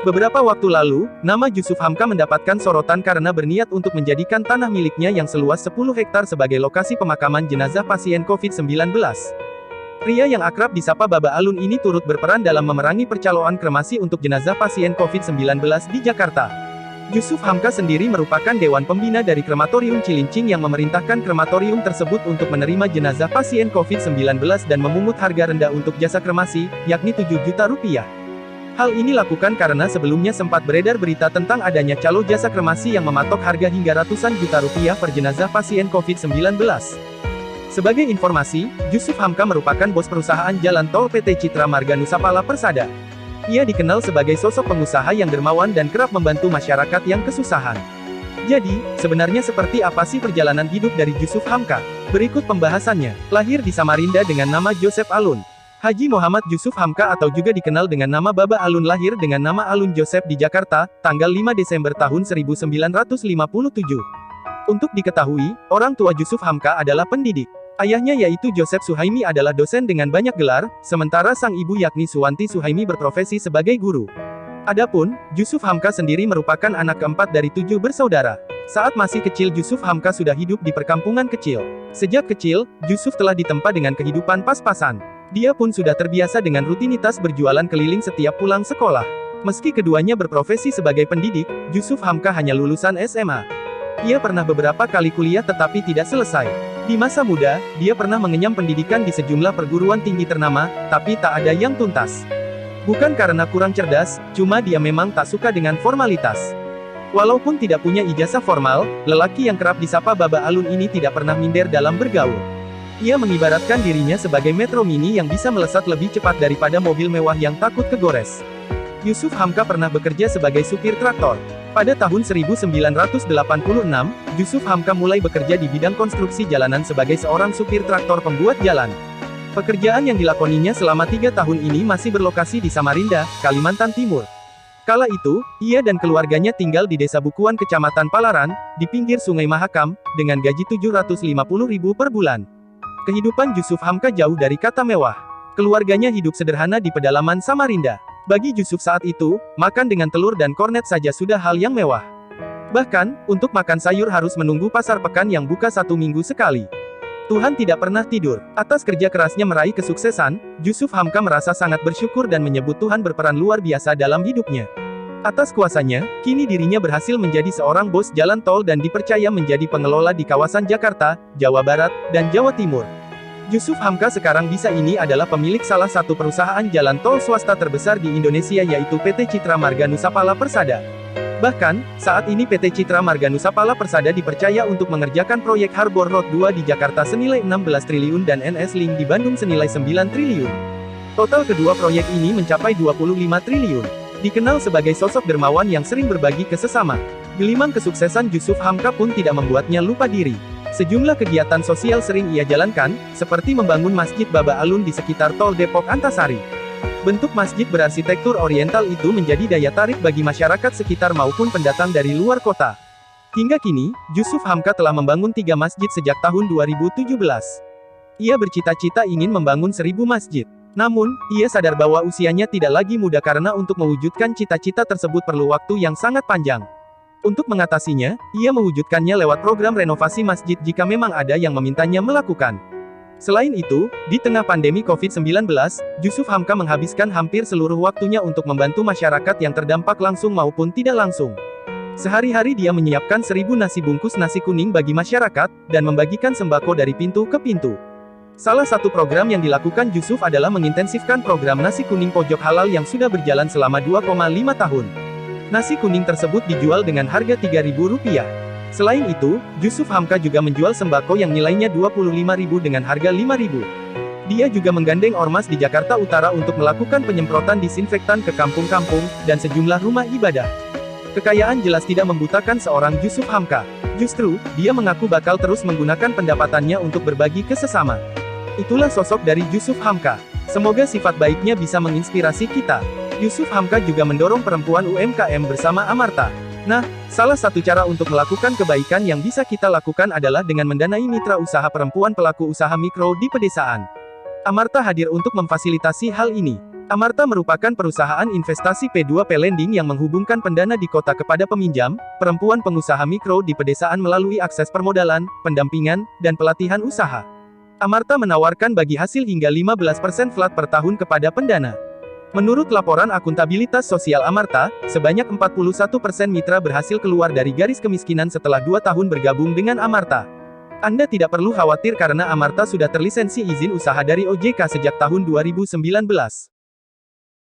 Beberapa waktu lalu, nama Jusuf Hamka mendapatkan sorotan karena berniat untuk menjadikan tanah miliknya yang seluas 10 hektar sebagai lokasi pemakaman jenazah pasien COVID-19. Pria yang akrab disapa Baba Alun ini turut berperan dalam memerangi percaloan kremasi untuk jenazah pasien COVID-19 di Jakarta. Jusuf Hamka sendiri merupakan dewan pembina dari Krematorium Cilincing yang memerintahkan krematorium tersebut untuk menerima jenazah pasien COVID-19 dan memungut harga rendah untuk jasa kremasi, yakni 7 juta rupiah. Hal ini lakukan karena sebelumnya sempat beredar berita tentang adanya calo jasa kremasi yang mematok harga hingga ratusan juta rupiah per jenazah pasien COVID-19. Sebagai informasi, Jusuf Hamka merupakan bos perusahaan jalan tol PT Citra Marga Nusapala Persada. Ia dikenal sebagai sosok pengusaha yang dermawan dan kerap membantu masyarakat yang kesusahan. Jadi, sebenarnya seperti apa sih perjalanan hidup dari Jusuf Hamka? Berikut pembahasannya. Lahir di Samarinda dengan nama Joseph Alun. Haji Muhammad Jusuf Hamka atau juga dikenal dengan nama Baba Alun lahir dengan nama Alun Joseph di Jakarta, tanggal 5 Desember tahun 1957. Untuk diketahui, orang tua Jusuf Hamka adalah pendidik. Ayahnya yaitu Joseph Suhaimi adalah dosen dengan banyak gelar, sementara sang ibu yakni Suwanti Suhaimi berprofesi sebagai guru. Adapun, Jusuf Hamka sendiri merupakan anak keempat dari 7 bersaudara. Saat masih kecil Jusuf Hamka sudah hidup di perkampungan kecil. Sejak kecil, Jusuf telah ditempa dengan kehidupan pas-pasan. Dia pun sudah terbiasa dengan rutinitas berjualan keliling setiap pulang sekolah. Meski keduanya berprofesi sebagai pendidik, Jusuf Hamka hanya lulusan SMA. Ia pernah beberapa kali kuliah tetapi tidak selesai. Di masa muda, dia pernah mengenyam pendidikan di sejumlah perguruan tinggi ternama, tapi tak ada yang tuntas. Bukan karena kurang cerdas, cuma dia memang tak suka dengan formalitas. Walaupun tidak punya ijazah formal, lelaki yang kerap disapa Baba Alun ini tidak pernah minder dalam bergaul. Ia mengibaratkan dirinya sebagai Metro Mini yang bisa melesat lebih cepat daripada mobil mewah yang takut kegores. Jusuf Hamka pernah bekerja sebagai supir traktor. Pada tahun 1986, Jusuf Hamka mulai bekerja di bidang konstruksi jalanan sebagai seorang supir traktor pembuat jalan. Pekerjaan yang dilakoninya selama 3 tahun ini masih berlokasi di Samarinda, Kalimantan Timur. Kala itu, ia dan keluarganya tinggal di Desa Bukuan Kecamatan Palaran, di pinggir Sungai Mahakam, dengan gaji Rp750.000 per bulan. Kehidupan Jusuf Hamka jauh dari kata mewah. Keluarganya hidup sederhana di pedalaman Samarinda. Bagi Jusuf saat itu, makan dengan telur dan kornet saja sudah hal yang mewah. Bahkan, untuk makan sayur harus menunggu pasar pekan yang buka 1 minggu sekali. Tuhan tidak pernah tidur. Atas kerja kerasnya meraih kesuksesan, Jusuf Hamka merasa sangat bersyukur dan menyebut Tuhan berperan luar biasa dalam hidupnya. Atas kuasanya, kini dirinya berhasil menjadi seorang bos jalan tol dan dipercaya menjadi pengelola di kawasan Jakarta, Jawa Barat, dan Jawa Timur. Jusuf Hamka sekarang bisa ini adalah pemilik salah satu perusahaan jalan tol swasta terbesar di Indonesia yaitu PT Citra Marga Nusapala Persada. Bahkan, saat ini PT Citra Marga Nusapala Persada dipercaya untuk mengerjakan proyek Harbor Road 2 di Jakarta senilai 16 triliun dan NS Link di Bandung senilai 9 triliun. Total kedua proyek ini mencapai 25 triliun. Dikenal sebagai sosok dermawan yang sering berbagi ke sesama. Gelimang kesuksesan Jusuf Hamka pun tidak membuatnya lupa diri. Sejumlah kegiatan sosial sering ia jalankan, seperti membangun Masjid Baba Alun di sekitar Tol Depok Antasari. Bentuk masjid berarsitektur oriental itu menjadi daya tarik bagi masyarakat sekitar maupun pendatang dari luar kota. Hingga kini, Jusuf Hamka telah membangun 3 masjid sejak tahun 2017. Ia bercita-cita ingin membangun 1000 masjid. Namun, ia sadar bahwa usianya tidak lagi muda karena untuk mewujudkan cita-cita tersebut perlu waktu yang sangat panjang. Untuk mengatasinya, ia mewujudkannya lewat program renovasi masjid jika memang ada yang memintanya melakukan. Selain itu, di tengah pandemi COVID-19, Jusuf Hamka menghabiskan hampir seluruh waktunya untuk membantu masyarakat yang terdampak langsung maupun tidak langsung. Sehari-hari dia menyiapkan 1000 nasi bungkus nasi kuning bagi masyarakat, dan membagikan sembako dari pintu ke pintu. Salah satu program yang dilakukan Jusuf adalah mengintensifkan program nasi kuning pojok halal yang sudah berjalan selama 2,5 tahun. Nasi kuning tersebut dijual dengan harga Rp3.000. Selain itu, Jusuf Hamka juga menjual sembako yang nilainya Rp25.000 dengan harga Rp5.000. Dia juga menggandeng ormas di Jakarta Utara untuk melakukan penyemprotan disinfektan ke kampung-kampung, dan sejumlah rumah ibadah. Kekayaan jelas tidak membutakan seorang Jusuf Hamka. Justru, dia mengaku bakal terus menggunakan pendapatannya untuk berbagi ke sesama. Itulah sosok dari Jusuf Hamka. Semoga sifat baiknya bisa menginspirasi kita. Jusuf Hamka juga mendorong perempuan UMKM bersama Amarta. Nah, salah satu cara untuk melakukan kebaikan yang bisa kita lakukan adalah dengan mendanai mitra usaha perempuan pelaku usaha mikro di pedesaan. Amarta hadir untuk memfasilitasi hal ini. Amarta merupakan perusahaan investasi P2P lending yang menghubungkan pendana di kota kepada peminjam, perempuan pengusaha mikro di pedesaan melalui akses permodalan, pendampingan, dan pelatihan usaha. Amarta menawarkan bagi hasil hingga 15% flat per tahun kepada pendana. Menurut laporan akuntabilitas sosial Amarta, sebanyak 41% mitra berhasil keluar dari garis kemiskinan setelah 2 tahun bergabung dengan Amarta. Anda tidak perlu khawatir karena Amarta sudah terlisensi izin usaha dari OJK sejak tahun 2019.